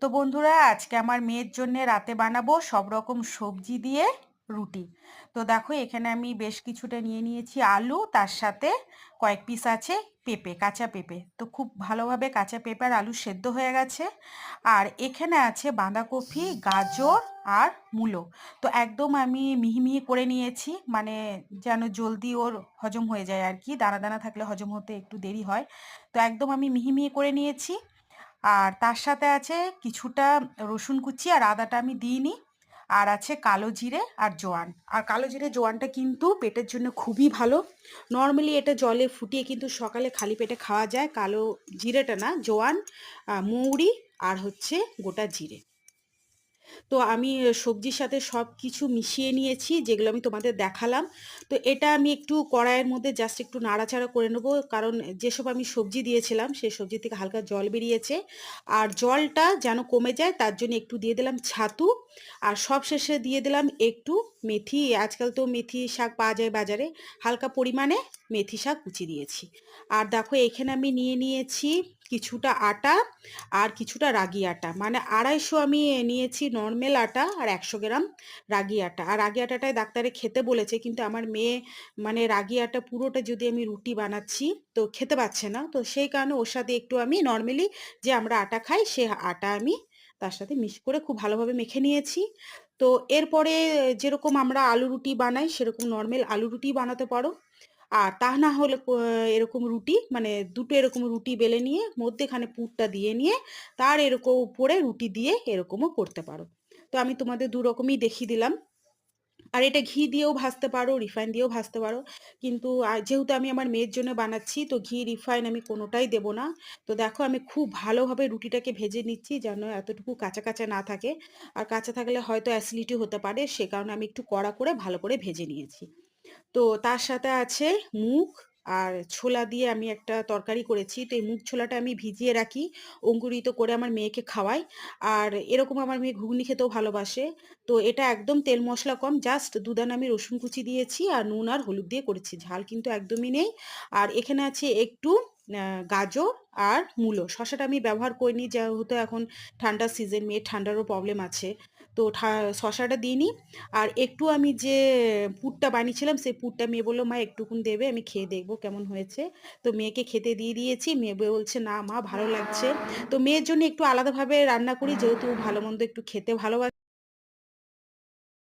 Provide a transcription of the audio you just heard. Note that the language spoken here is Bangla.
তো বন্ধুরা, আজকে আমার মেয়ের জন্য রাতে বানাবো সব রকম সবজি দিয়ে রুটি। তো দেখো, এখানে আমি বেশ কিছুটা নিয়ে নিয়েছি আলু, তার সাথে কয়েক পিস আছে পেঁপে, কাঁচা পেঁপে। তো খুব ভালোভাবে কাঁচা পেঁপে আর আলু সেদ্ধ হয়ে গেছে। আর এখানে আছে বাঁধাকপি, গাজর আর মূলো। তো একদম আমি মিহি মিহি করে নিয়েছি, মানে যেন জলদি ওর হজম হয়ে যায় আর কি। দানা দানা থাকলে হজম হতে একটু দেরি হয়। তো একদম আমি মিহি মিহি করে নিয়েছি। আর তার সাথে আছে কিছুটা রসুন কুচি, আর আদাটা আমি দিইনি। আর আছে কালো জিরে আর জোয়ান। আর কালো জিরে জোয়ানটা কিন্তু পেটের জন্য খুবই ভালো। নর্মালি এটা জলে ফুটিয়ে কিন্তু সকালে খালি পেটে খাওয়া যায়। কালো জিরেটা না, জোয়ান, মৌরি আর হচ্ছে গোটা জিরে। তো আমি সবজির সাথে সব কিছু মিশিয়ে নিয়েছি, যেগুলো আমি তোমাদের দেখালাম। তো এটা আমি একটু কড়াইয়ের মধ্যে জাস্ট একটু নাড়াচাড়া করে নেবো, কারণ যেসব আমি সবজি দিয়েছিলাম সেই সবজি থেকে হালকা জল বেরিয়েছে। আর জলটা যেন কমে যায় তার জন্য একটু দিয়ে দিলাম ছাতু। আর সব শেষে দিয়ে দিলাম একটু মেথি। আজকাল তো মেথি শাক পাওয়া যায় বাজারে, হালকা পরিমাণে মেথি শাক কুচি দিয়েছি। আর দেখো, এখানে আমি নিয়ে নিয়েছি কিছুটা আটা আর কিছুটা রাগি আটা, মানে 250 আমি নিয়েছি নর্মাল আটা, আর 100 গ্রাম রাগি আটা। আর রাগি আটাটাই ডাক্তারে খেতে বলেছে, কিন্তু আমার মেয়ে মানে রাগি আটা পুরোটা যদি আমি রুটি বানাচ্ছি তো খেতে পাচ্ছে না। তো সেই কারণে ওর সাথে একটু আমি নর্মালি যে আমরা আটা খাই সে আটা আমি তার সাথে মিক্স করে খুব ভালোভাবে মেখে নিয়েছি। তো এরপরে যেরকম আমরা আলু রুটি বানাই সেরকম নর্মাল আলু রুটি বানাতে পারো। আর তা না হলে এরকম রুটি, মানে দুটো এরকম রুটি বেলে নিয়ে মধ্যেখানে পুরটা দিয়ে নিয়ে তার এরকম উপরে রুটি দিয়ে এরকমও করতে পারো। তো আমি তোমাদের দু রকমই দেখিয়ে দিলাম। আর এটা ঘি দিয়েও ভাজতে পারো, রিফাইন দিয়েও ভাজতে পারো। কিন্তু যেহেতু আমি আমার মেয়ের জন্য বানাচ্ছি, তো ঘি রিফাইন আমি কোনোটাই দেব না। তো দেখো, আমি খুব ভালোভাবে রুটিটাকে ভেজে নিচ্ছি যেন এতটুকু কাঁচা কাঁচা না থাকে। আর কাঁচা থাকলে হয়তো অ্যাসিডিটি হতে পারে, সে কারণে আমি একটু কড়া করে ভালো করে ভেজে নিয়েছি। তো তার সাথে আছে মুগ আর ছোলা দিয়ে আমি একটা তরকারি করেছি। তো এই মুগ ছোলাটা আমি ভিজিয়ে রাখি, অঙ্কুরিত করে আমার মেয়েকে খাওয়াই। আর এরকম আমার মেয়ে ঘুগনি খেতেও ভালোবাসে। তো এটা একদম তেল মশলা কম, জাস্ট দুদানা আমি রসুন কুচি দিয়েছি আর নুন আর হলুদ দিয়ে করেছি, ঝাল কিন্তু একদমই নেই। আর এখানে আছে একটু গাজর আর মূলো। শসাটা আমি ব্যবহার করিনি, যেহেতু এখন ঠান্ডার সিজন, মেয়ের ঠান্ডারও প্রবলেম আছে। তো শসাটা দিইনি। আর একটু আমি যে পুরটা বানিয়েছিলাম সেই পুরটা মেয়ে বললো, মা একটুকুন দেবে, আমি খেয়ে দেখবো কেমন হয়েছে। তো মেয়েকে খেতে দিয়ে দিয়েছি। মেয়ে বলছে, না মা ভালো লাগছে। তো মেয়ের জন্য একটু আলাদাভাবে রান্না করি, যেহেতু ভালো মন্দ একটু খেতে ভালোবাসে।